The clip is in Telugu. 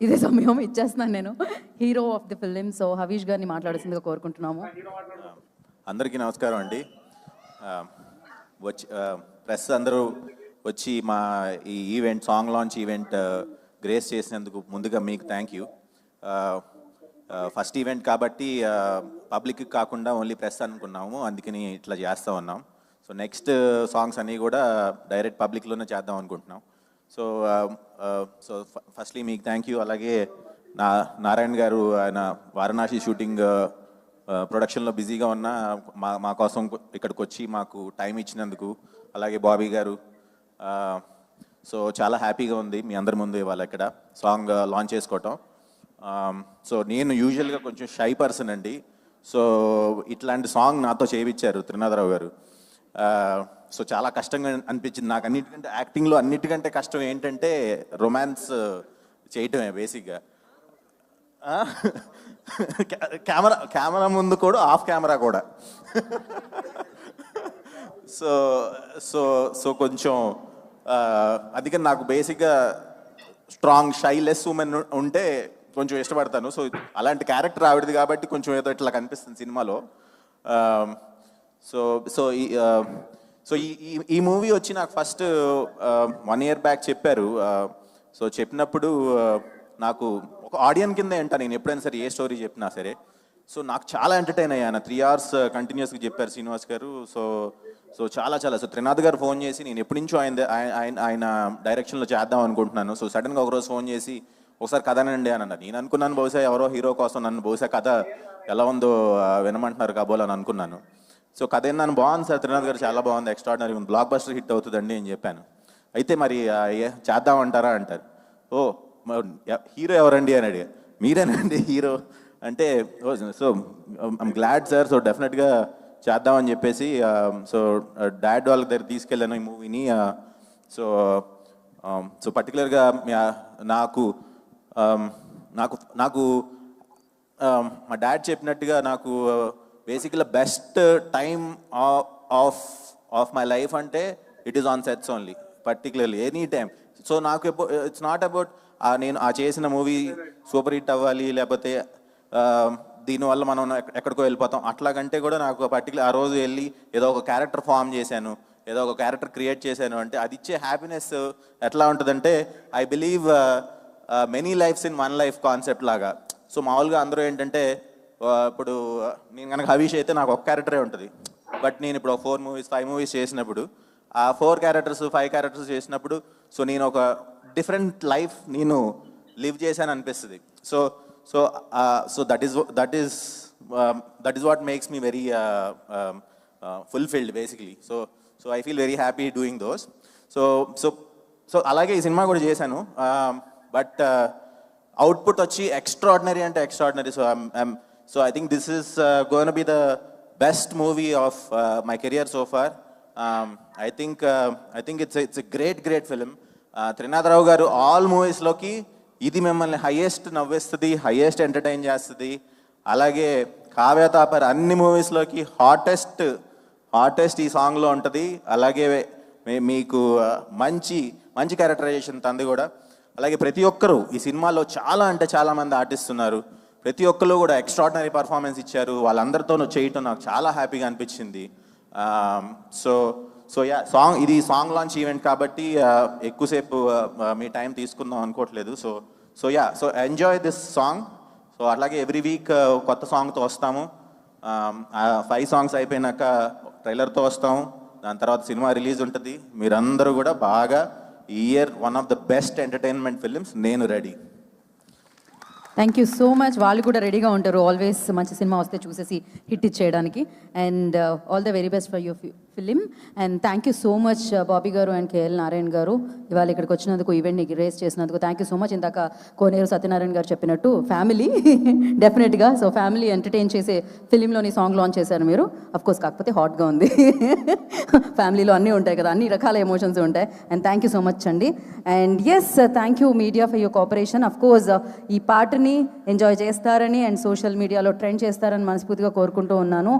ఇదే సమయం ఇచ్చేస్తున్నాను నేను. Hero of the film. So Havish గారిని మాట్లాడాల్సిందిగా కోరుకుంటున్నాము. అందరికీ నమస్కారం అండి. వచ్చి ప్రెస్ అందరూ వచ్చి మా ఈ event song launch event grace చేసినందుకు ముందుగా మీకు థ్యాంక్ యూ. ఫస్ట్ ఈవెంట్ కాబట్టి పబ్లిక్ కాకుండా ఓన్లీ ప్రెస్ అనుకున్నాము, అందుకని ఇట్లా చేస్తూ ఉన్నాం. సో నెక్స్ట్ సాంగ్స్ అన్నీ కూడా డైరెక్ట్ పబ్లిక్లోనే చేద్దాం అనుకుంటున్నాం. సో సో ఫస్ట్లీ మీకు థ్యాంక్ యూ. అలాగే నారాయణ గారు ఆయన వారణాసి షూటింగ్ ప్రొడక్షన్లో బిజీగా ఉన్న మా కోసం ఇక్కడికి వచ్చి మాకు టైం ఇచ్చినందుకు, అలాగే బాబీ గారు. సో చాలా హ్యాపీగా ఉంది మీ అందరి ముందు ఇవాళ ఇక్కడ సాంగ్ లాంచ్ చేసుకోవటం. సో నేను యూజువల్గా కొంచెం షై పర్సన్ అండి. సో ఇట్లాంటి సాంగ్ నాతో చేయించారు త్రినాథరావు గారు. సో చాలా కష్టంగా అనిపించింది నాకు. అన్నిటికంటే యాక్టింగ్లో అన్నిటికంటే కష్టం ఏంటంటే రొమాన్స్ చేయటమే బేసిక్గా. కెమెరా ముందు కూడా, ఆఫ్ కెమెరా కూడా. సో సో సో కొంచెం అందుకని నాకు బేసిక్గా స్ట్రాంగ్ షైలెస్ ఉమెన్ ఉంటే కొంచెం ఇష్టపడతాను. సో అలాంటి క్యారెక్టర్ ఆవిడది కాబట్టి కొంచెం ఏదో ఇట్లా కనిపిస్తుంది సినిమాలో. సో సో సో ఈ మూవీ వచ్చి నాకు ఫస్ట్ 1 year బ్యాక్ చెప్పారు. సో చెప్పినప్పుడు నాకు ఒక ఆడియన్ కింద ఏంటా నేను ఎప్పుడైనా సరే ఏ స్టోరీ చెప్పినా సరే. సో నాకు చాలా ఎంటర్టైన్ అయ్యాను. 3 hours కంటిన్యూస్గా చెప్పారు శ్రీనివాస్ గారు. సో సో చాలా సో త్రినాథ్ గారు ఫోన్ చేసి, నేను ఎప్పటి నుంచో ఆయన డైరెక్షన్లో చేద్దాం అనుకుంటున్నాను. సో సడన్గా ఒకరోజు ఫోన్ చేసి ఒకసారి కథ అనండి అని అన్నారు. నేను అనుకున్నాను బహుశా ఎవరో హీరో కోసం నన్ను బహుశా కథ ఎలా ఉందో వినమంటున్నారు కాబోలని అనుకున్నాను. సో కథ ఏందని, బాగుంది సార్ త్రినాథ్ గారు, చాలా బాగుంది, ఎక్స్ట్రాడినరీ ఉంది, బ్లాక్ బస్టర్ హిట్ అవుతుందండి అని చెప్పాను. అయితే మరి చేద్దామంటారా అంటారు. ఓ హీరో ఎవరండి అని అడిగా. మీరేనండి హీరో అంటే, so I'm glad sir, so డెఫినెట్గా చేద్దామని చెప్పేసి సో డాడ్ వాళ్ళ దగ్గర తీసుకెళ్ళాను ఈ మూవీని. సో సో పర్టికులర్గా నాకు నాకు నాకు మా డాడ్ చెప్పినట్టుగా నాకు బేసిక్గా best time of my life అంటే it is on sets only, particularly any time. So నాకు ఇట్స్ నాట్ అబౌట్ నేను చేసిన మూవీ సూపర్ హిట్ అవ్వాలి, లేకపోతే దీనివల్ల మనం ఎక్కడికో వెళ్ళిపోతాం అట్లాగంటే కూడా నాకు పర్టికులర్ ఆ రోజు వెళ్ళి ఏదో ఒక క్యారెక్టర్ ఫామ్ చేశాను, ఏదో ఒక క్యారెక్టర్ క్రియేట్ చేశాను అంటే అది ఇచ్చే హ్యాపీనెస్ ఎట్లా ఉంటుందంటే, I believe many lifes in one life concept లాగా. సో మామూలుగా అందరూ ఏంటంటే, ఇప్పుడు నేను కనుక హవీష్ అయితే నాకు ఒక క్యారెక్టరే ఉంటుంది. బట్ నేను ఇప్పుడు 4 movies 5 movies చేసినప్పుడు ఆ 4 characters 5 characters చేసినప్పుడు సో నేను ఒక డిఫరెంట్ లైఫ్ నేను లివ్ చేశాను అనిపిస్తుంది. So so so that is what makes me very fulfilled basically. So so I feel very happy doing those. So so so అలాగే ఈ సినిమా కూడా చేశాను. బట్ అవుట్పుట్ వచ్చి ఎక్స్ట్రాడినరీ అంటే extraordinary. So I think this is gonna be the best movie of my career so far. I think it's a great film. Trinatha Rao గారు ఆల్ మూవీస్లోకి ఇది మిమ్మల్ని హైయెస్ట్ నవ్వేస్తుంది, హైయెస్ట్ ఎంటర్టైన్ చేస్తుంది. అలాగే కావ్యతాపర్ అన్ని మూవీస్లోకి హాటెస్ట్ ఈ సాంగ్లో ఉంటుంది. అలాగే మీకు మంచి క్యారెక్టరైజేషన్ తంది కూడా. అలాగే ప్రతి ఒక్కరూ ఈ సినిమాలో చాలా మంది ఆర్టిస్ట్ ఉన్నారు. ప్రతి ఒక్కరు కూడా ఎక్స్ట్రాడినరీ పర్ఫార్మెన్స్ ఇచ్చారు. వాళ్ళందరితోనూ చేయటం నాకు చాలా హ్యాపీగా అనిపించింది. సో సో సాంగ్ ఇది సాంగ్ లాంచ్ ఈవెంట్ కాబట్టి ఎక్కువసేపు మీ టైం తీసుకుందాం అనుకోవట్లేదు. So enjoy this song. So అట్లాగే ఎవ్రీ వీక్ కొత్త సాంగ్తో వస్తాము. 5 songs అయిపోయినాక ట్రైలర్తో వస్తాము. దాని తర్వాత సినిమా రిలీజ్ ఉంటుంది. మీరందరూ కూడా బాగా ఈ year one of the best entertainment films. నేను ready. Thank you so much. వాళ్ళు కూడా రెడీగా ఉంటారు ఆల్వేస్ మంచి సినిమా వస్తే చూసేసి హిట్ ఇచ్చేయడానికి. And all the very best for your film. And thank you so much Bobby గారు అండ్ కేఎల్ నారాయణ గారు ఇవాళ ఇక్కడికి వచ్చినందుకు, ఈవెంట్ని రేస్ చేసినందుకు థ్యాంక్ యూ సో మచ్. ఇందాక కోనేరు సత్యనారాయణ గారు చెప్పినట్టు ఫ్యామిలీ డెఫినెట్గా. సో ఫ్యామిలీ ఎంటర్టైన్ చేసే ఫిలింలోని సాంగ్ లాంచ్ చేశారు మీరు. అఫ్కోర్స్ కాకపోతే హాట్గా ఉంది. ఫ్యామిలీలో అన్నీ ఉంటాయి కదా, అన్ని రకాల ఎమోషన్స్ ఉంటాయి. And thank you so much అండి. And yes, thank you media for your cooperation. Of course ఈ పాటని ఎంజాయ్ చేస్తారని అండ్ సోషల్ మీడియాలో ట్రెండ్ చేస్తారని మనస్ఫూర్తిగా కోరుకుంటూ ఉన్నాను.